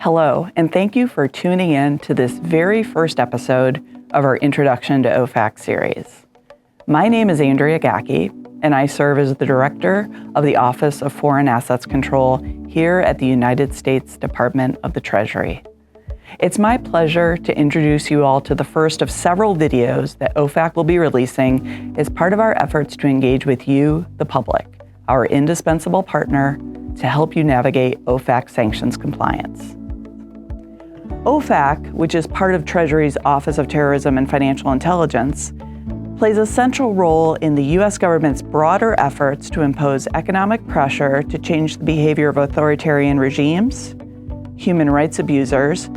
Hello, and thank you for tuning in to this very first episode of our Introduction to OFAC series. My name is Andrea Gacke, and I serve as the Director of the Office of Foreign Assets Control here at the United States Department of the Treasury. It's my pleasure to introduce you all to the first of several videos that OFAC will be releasing as part of our efforts to engage with you, the public, our indispensable partner, to help you navigate OFAC sanctions compliance. OFAC, which is part of Treasury's Office of Terrorism and Financial Intelligence, plays a central role in the U.S. government's broader efforts to impose economic pressure to change the behavior of authoritarian regimes, human rights abusers,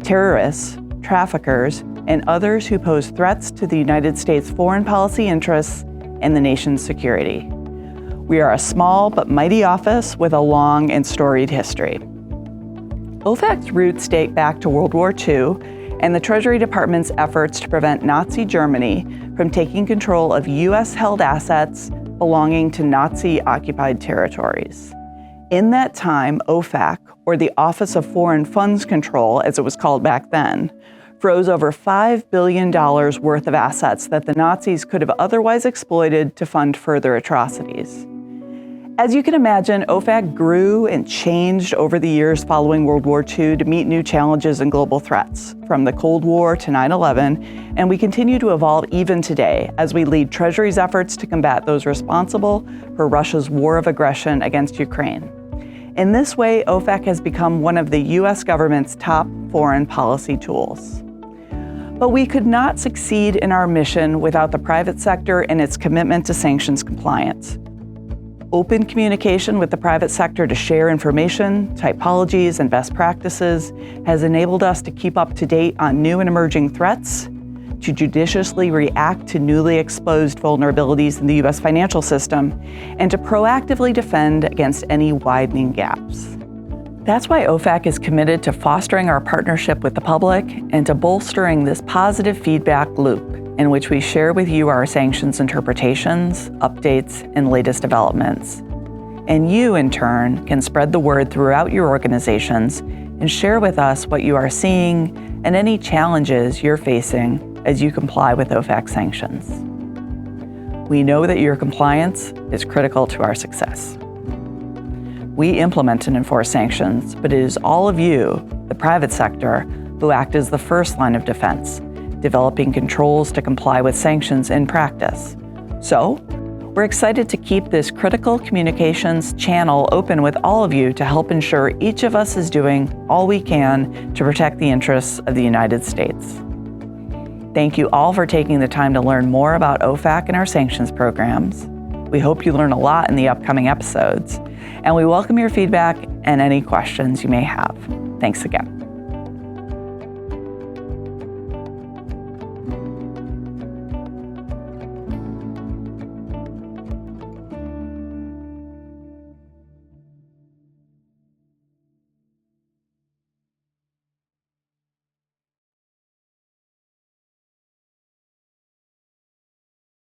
terrorists, traffickers, and others who pose threats to the United States foreign policy interests and the nation's security. We are a small but mighty office with a long and storied history. OFAC's roots date back to World War II and the Treasury Department's efforts to prevent Nazi Germany from taking control of U.S.-held assets belonging to Nazi-occupied territories. In that time, OFAC, or the Office of Foreign Funds Control, as it was called back then, froze over $5 billion worth of assets that the Nazis could have otherwise exploited to fund further atrocities. As you can imagine, OFAC grew and changed over the years following World War II to meet new challenges and global threats, from the Cold War to 9/11, and we continue to evolve even today as we lead Treasury's efforts to combat those responsible for Russia's war of aggression against Ukraine. In this way, OFAC has become one of the U.S. government's top foreign policy tools. But we could not succeed in our mission without the private sector and its commitment to sanctions compliance. Open communication with the private sector to share information, typologies, and best practices has enabled us to keep up to date on new and emerging threats, to judiciously react to newly exposed vulnerabilities in the U.S. financial system, and to proactively defend against any widening gaps. That's why OFAC is committed to fostering our partnership with the public and to bolstering this positive feedback loop in which we share with you our sanctions interpretations, updates, and latest developments. And you, in turn, can spread the word throughout your organizations and share with us what you are seeing and any challenges you're facing as you comply with OFAC sanctions. We know that your compliance is critical to our success. We implement and enforce sanctions, but it is all of you, the private sector, who act as the first line of defense, developing controls to comply with sanctions in practice. So, we're excited to keep this critical communications channel open with all of you to help ensure each of us is doing all we can to protect the interests of the United States. Thank you all for taking the time to learn more about OFAC and our sanctions programs. We hope you learn a lot in the upcoming episodes, and we welcome your feedback and any questions you may have. Thanks again.